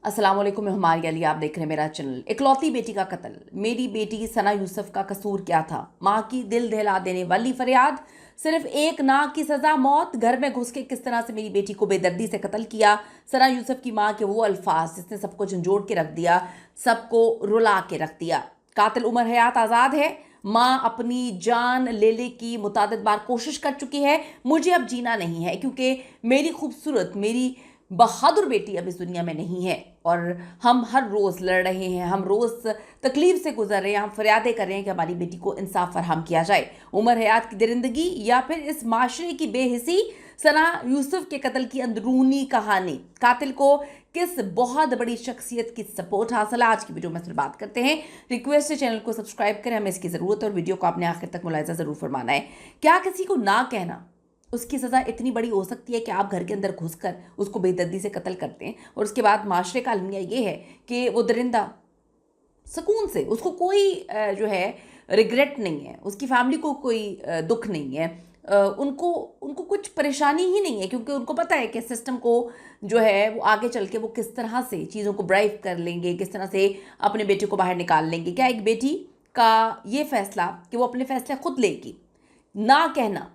अस्सलाम वालेकुम, मैं हुमार अली, आप देख रहे हैं मेरा चैनल। इकलौती बेटी का कत्ल, मेरी बेटी सना यूसुफ का कसूर क्या था? माँ की दिल दहला देने वाली फरियाद, सिर्फ एक नाक की सजा, मौत। घर में घुस के किस तरह से मेरी बेटी को बेदर्दी से कत्ल किया। सना यूसुफ की माँ के वो अल्फाज जिसने सबको झंझोड़ के रख दिया, सबको रुला के रख दिया। कातिल उमर हयात आज़ाद है। माँ अपनी जान लेने की मुतादिद बार कोशिश कर चुकी है। मुझे अब जीना नहीं है क्योंकि मेरी खूबसूरत, मेरी बहादुर बेटी अब इस दुनिया में नहीं है। और हम हर रोज़ लड़ रहे हैं, हम रोज़ तकलीफ से गुजर रहे हैं, हम फरियादें कर रहे हैं कि हमारी बेटी को इंसाफ फरहम किया जाए। उमर हयात की दरिंदगी या फिर इस माशरे की बेहिसी, सना यूसुफ के कत्ल की अंदरूनी कहानी, कातिल को किस बहुत बड़ी शख्सियत की सपोर्ट हासिल है, आज की वीडियो में सिर्फ बात करते हैं। रिक्वेस्ट है चैनल को सब्सक्राइब करें, हमें इसकी ज़रूरत है और वीडियो को आपने आखिर तक मुलाहिजा ज़रूर फरमाना है। क्या किसी को ना कहना, उसकी सज़ा इतनी बड़ी हो सकती है कि आप घर के अंदर घुसकर उसको बेदर्दी से कत्ल करते हैं और उसके बाद माशरे का अलमिया ये है कि वो दरिंदा सुकून से, उसको कोई जो है रिग्रेट नहीं है, उसकी फैमिली को कोई दुख नहीं है, उनको उनको कुछ परेशानी ही नहीं है, क्योंकि उनको पता है कि सिस्टम को जो है वो आगे चल के वो किस तरह से चीज़ों को ब्राइव कर लेंगे, किस तरह से अपने बेटे को बाहर निकाल लेंगे। क्या एक बेटी का ये फैसला कि वो अपने फैसले खुद लेगी, ना कहना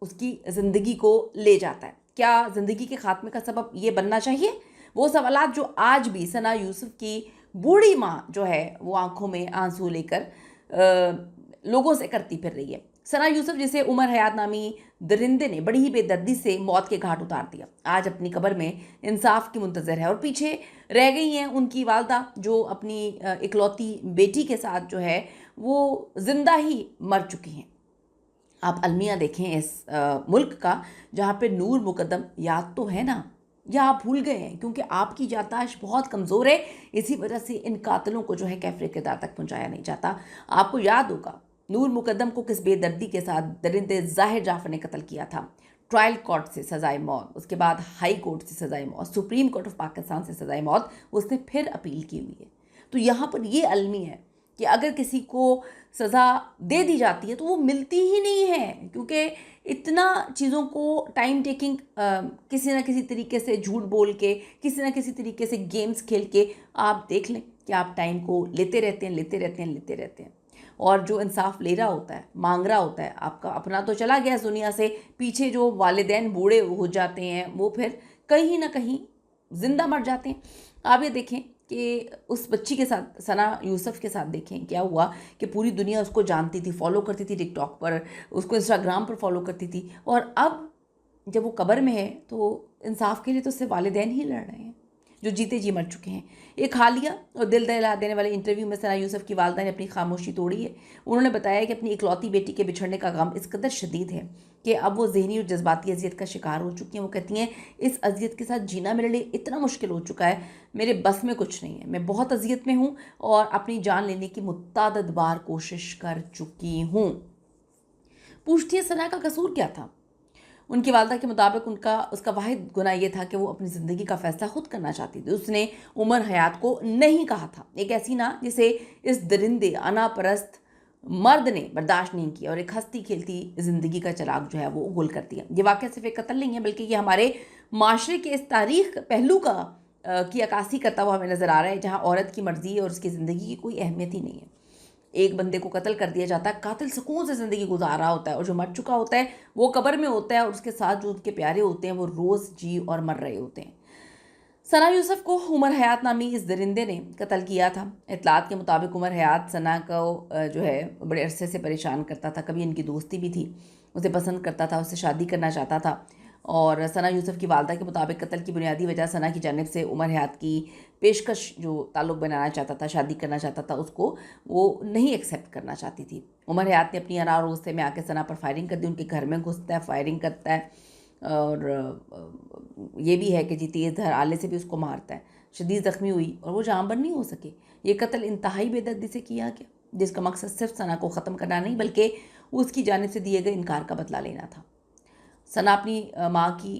उसकी ज़िंदगी को ले जाता है? क्या ज़िंदगी के खात्मे का सबब ये बनना चाहिए? वो सवालात जो आज भी सना यूसुफ की बूढ़ी माँ जो है वो आंखों में आंसू लेकर लोगों से करती फिर रही है। सना यूसुफ जिसे उमर हयात नामी दरिंदे ने बड़ी ही बेदर्दी से मौत के घाट उतार दिया, आज अपनी कब्र में इंसाफ की मुंतज़र है। और पीछे रह गई हैं उनकी वालदा जो अपनी इकलौती बेटी के साथ जो है वो ज़िंदा ही मर चुकी हैं। आप अलमिया देखें इस मुल्क का, जहाँ पे नूर मुकद्दम याद तो है ना, या आप भूल गए हैं? क्योंकि आपकी याददाश्त बहुत कमज़ोर है, इसी वजह से इन कातिलों को जो है कैफरे किरदार तक पहुँचाया नहीं जाता। आपको याद होगा नूर मुकद्दम को किस बेदर्दी के साथ दरिंदे ज़ाहिर जाफ़र ने कत्ल किया था। ट्रायल कोर्ट से सज़ाए मौत, उसके बाद हाई कोर्ट से सज़ाए मौत, सुप्रीम कोर्ट ऑफ पाकिस्तान से सज़ाए मौत, उसने फिर अपील की हुई है। तो यहाँ पर ये अलमी है कि अगर किसी को सज़ा दे दी जाती है तो वो मिलती ही नहीं है, क्योंकि इतना चीज़ों को टाइम टेकिंग किसी ना किसी तरीके से झूठ बोल के, किसी ना किसी तरीके से गेम्स खेल के आप देख लें कि आप टाइम को लेते रहते हैं, लेते रहते हैं, लेते रहते हैं। और जो इंसाफ ले रहा होता है, मांग रहा होता है, आपका अपना तो चला गया इस दुनिया से, पीछे जो वालिदैन बूढ़े हो जाते हैं वो फिर कहीं ना कहीं ज़िंदा मर जाते हैं। आप ये देखें कि उस बच्ची के साथ, सना यूसुफ के साथ देखें क्या हुआ कि पूरी दुनिया उसको जानती थी, फॉलो करती थी टिकटॉक पर, उसको इंस्टाग्राम पर फॉलो करती थी, और अब जब वो कब्र में है तो इंसाफ के लिए तो उससे वालिदैन ही लड़ रहे हैं जो जीते जी मर चुके हैं। एक हालिया और दिल दहला देने वाले इंटरव्यू में सना यूसुफ की वालदा ने अपनी खामोशी तोड़ी है। उन्होंने बताया कि अपनी इकलौती बेटी के बिछड़ने का गम इस कदर शदीद है कि अब वो ज़हनी और जज्बाती अजियत का शिकार हो चुकी हैं। वो कहती हैं, इस अजियत के साथ जीना मेरे लिए इतना मुश्किल हो चुका है, मेरे बस में कुछ नहीं है, मैं बहुत अजियत में हूँ और अपनी जान लेने की मुतअद्दिद बार कोशिश कर चुकी हूँ। पूछती है सना का कसूर क्या था? उनकी वालदा के मुताबिक उसका वाहिद गुनाह ये था कि वो अपनी ज़िंदगी का फ़ैसला खुद करना चाहती थी। उसने उमर हयात को नहीं कहा था, एक ऐसी ना जिसे इस दरिंदे अना परस्त मर्द ने बर्दाश्त नहीं किया और एक हंसती खेलती ज़िंदगी का चिराग जो है वो गुल कर दिया। ये वाक़या सिर्फ एक कत्ल नहीं है, बल्कि ये हमारे माशरे के इस तारीख पहलू की अक्कासी करता हुआ हमें नज़र आ रहा है, जहाँ औरत की मर्ज़ी और उसकी ज़िंदगी की कोई अहमियत ही नहीं है। एक बंदे को कत्ल कर दिया जाता है, कातिल सुकून से ज़िंदगी गुजार रहा होता है, और जो मर चुका होता है वो कब्र में होता है और उसके साथ जो उसके प्यारे होते हैं वो रोज़ जी और मर रहे होते हैं। सना यूसुफ को उमर हयात नामी इस दरिंदे ने कत्ल किया था। इतलात के मुताबिक उमर हयात सना को जो है बड़े अरसे से परेशान करता था, कभी इनकी दोस्ती भी थी, उसे पसंद करता था, उससे शादी करना चाहता था। और सना यूसुफ की वालदा के मुताबिक कत्ल की बुनियादी वजह सना की जानिब से उमर हयात की पेशकश जो ताल्लुक़ बनाना चाहता था, शादी करना चाहता था, उसको वो नहीं एक्सेप्ट करना चाहती थी। उमर हयात ने अपनी अनार गुस्से में आके सना पर फायरिंग कर दी, उनके घर में घुसता है, फायरिंग करता है, और ये भी है कि जी तेज़ धार आले से भी उसको मारता है। शदीद ज़ख्मी हुई और वो जाँबर नहीं हो सके। ये कत्ल इंतहाई बेदर्दी से किया गया, जिसका मकसद सिर्फ सना को ख़त्म करना नहीं बल्कि उसकी जानिब से दिए गए इनकार का बदला लेना था। सना अपनी माँ की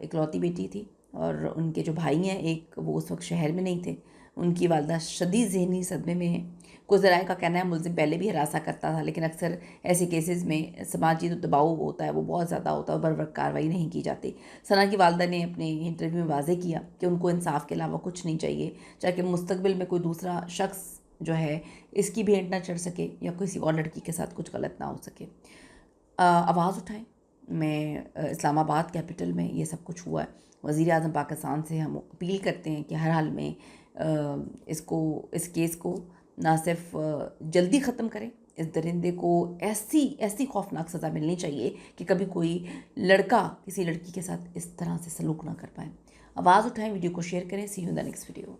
इकलौती बेटी थी और उनके जो भाई हैं, एक वो उस वक्त शहर में नहीं थे, ان کی والدہ شدید ذہنی صدمے میں ہیں۔ کچھ ذرائع کا کہنا ہے ملزم پہلے بھی ہراساں کرتا تھا، لیکن اکثر ایسے کیسز میں سماجی جو دباؤ ہوتا ہے وہ بہت زیادہ ہوتا ہے اور بر وقت کارروائی نہیں کی جاتی۔ ثنا کی والدہ نے اپنے انٹرویو میں واضح کیا کہ ان کو انصاف کے علاوہ کچھ نہیں چاہیے، چاہے کہ مستقبل میں کوئی دوسرا شخص جو ہے اس کی بھینٹ نہ چڑھ سکے یا کسی اور لڑکی کے ساتھ کچھ غلط نہ ہو سکے۔ آواز اٹھائیں۔ میں اسلام آباد کیپٹل میں یہ سب کچھ ہوا ہے۔ وزیر اعظم پاکستان سے ہم اپیل کرتے ہیں کہ ہر حال میں اس کیس کو نہ صرف جلدی ختم کریں، اس درندے کو ایسی خوفناک سزا ملنی چاہیے کہ کبھی کوئی لڑکا کسی لڑکی کے ساتھ اس طرح سے سلوک نہ کر پائے۔ آواز اٹھائیں، ویڈیو کو شیئر کریں۔ See you in the next video.